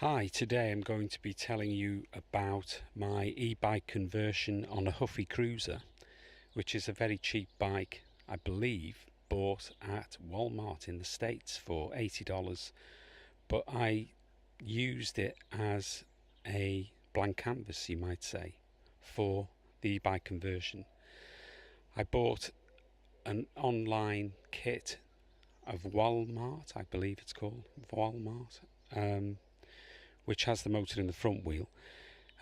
Hi, today I'm going to be telling you about my e-bike conversion on a Huffy Cruiser, which is a very cheap bike, I believe, bought at Walmart in the States for $80, but I used it as a blank canvas, you might say, for the e-bike conversion. I bought an online kit of Walmart, I believe it's called, Walmart, which has the motor in the front wheel.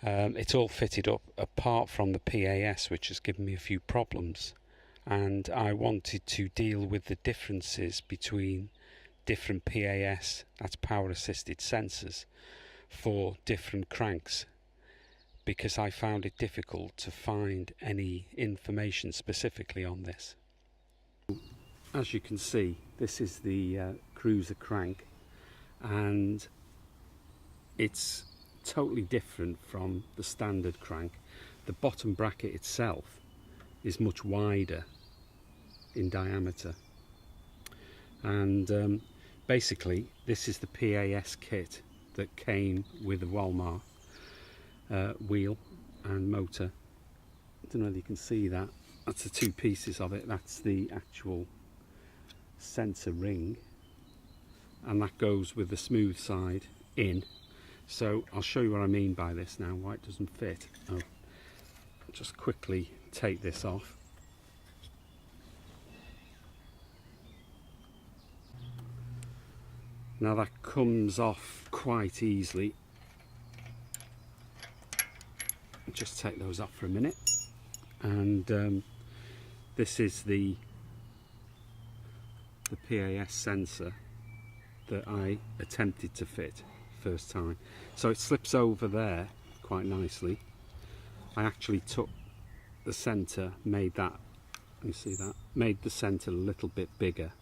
It's all fitted up apart from the PAS, which has given me a few problems, and I wanted to deal with the differences between different PAS, that's power assisted sensors, for different cranks, because I found it difficult to find any information specifically on this. As you can see, this is the Cruiser crank, and it's totally different from the standard crank. The bottom bracket itself is much wider in diameter, and basically this is the PAS kit that came with the Walmart wheel and motor. I don't know if you can see that. That's the two pieces of it. That's the actual sensor ring, and that goes with the smooth side in. So I'll show you what I mean by this now, why it doesn't fit. I'll just quickly take this off. Now that comes off quite easily. I'll just take those off for a minute. And this is the PAS sensor that I attempted to fit first time. So it slips over there quite nicely. I actually took the center, made that, you see that, made the center a little bit bigger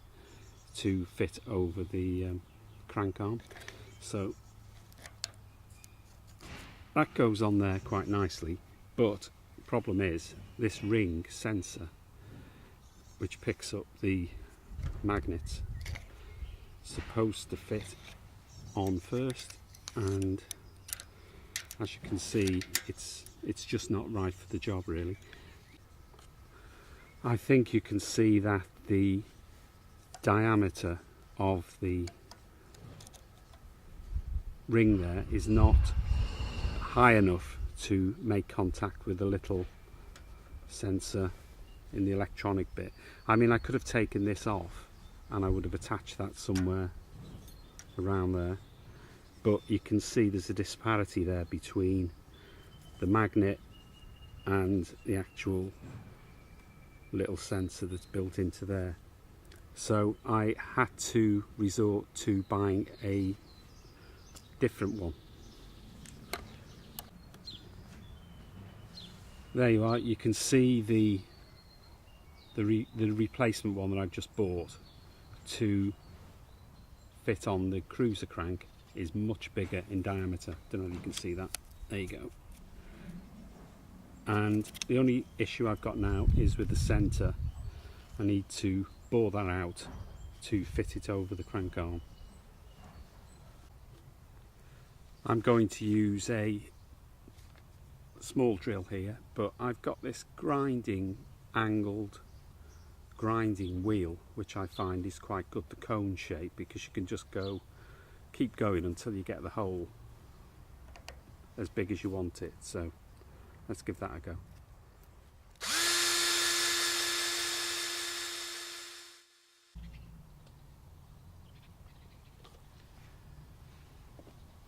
to fit over the crank arm. So that goes on there quite nicely, but the problem is this ring sensor, which picks up the magnets, supposed to fit on first, and as you can see, it's just not right for the job really. I think you can see that the diameter of the ring there is not high enough to make contact with the little sensor in the electronic bit. I mean, I could have taken this off and I would have attached that somewhere around there, but you can see there's a disparity there between the magnet and the actual little sensor that's built into there. So I had to resort to buying a different one. There you are. You can see the replacement one that I've just bought to fit on the Cruiser crank is much bigger in diameter. Don't know if you can see that. There you go. And the only issue I've got now is with the center. I need to bore that out to fit it over the crank arm. I'm going to use a small drill here, but I've got this angled grinding wheel, which I find is quite good, the cone shape, because you can just keep going until you get the hole as big as you want it. So let's give that a go.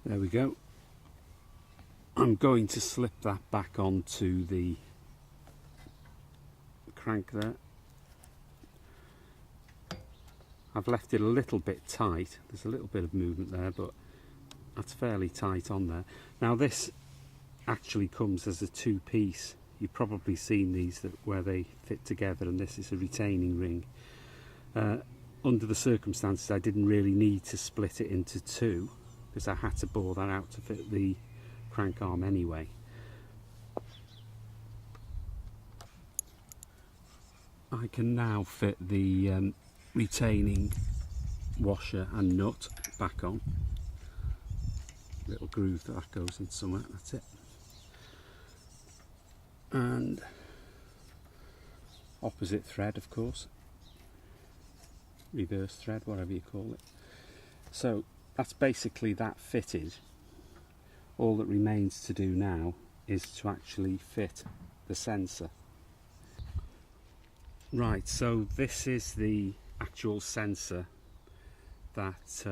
There we go. I'm going to slip that back onto the crank there. I've left it a little bit tight. There's a little bit of movement there, but that's fairly tight on there. Now this actually comes as a two-piece. You've probably seen these where they fit together, and this is a retaining ring. Under the circumstances, I didn't really need to split it into two, because I had to bore that out to fit the crank arm anyway. I can now fit the retaining washer and nut back on. little groove that goes in somewhere, that's it. And opposite thread, of course, reverse thread, whatever you call it. So that's basically that fitted. All that remains to do now is to actually fit the sensor. Right, so this is the actual sensor that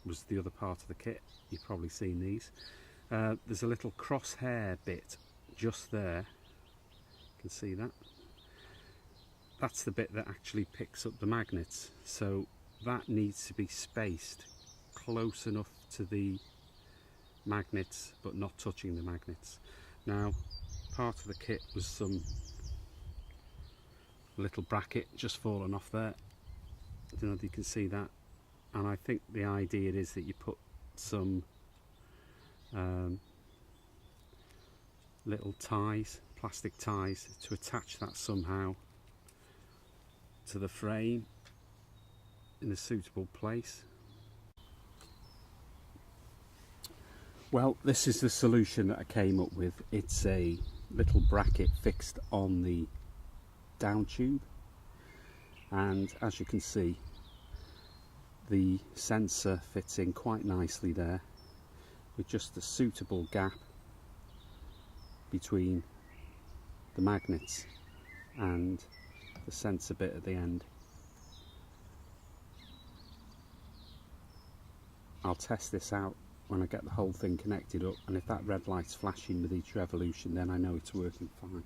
was the other part of the kit. You've probably seen these. There's a little crosshair bit just there. You can see that. That's the bit that actually picks up the magnets. So that needs to be spaced close enough to the magnets but not touching the magnets. Now, part of the kit was some little bracket just fallen off there. I don't know if you can see that. And I think the idea is that you put some little ties, plastic ties, to attach that somehow to the frame in a suitable place. Well, this is the solution that I came up with. It's a little bracket fixed on the down tube, and as you can see, the sensor fits in quite nicely there, with just a suitable gap between the magnets and the sensor bit at the end. I'll test this out when I get the whole thing connected up, and if that red light's flashing with each revolution, then I know it's working fine.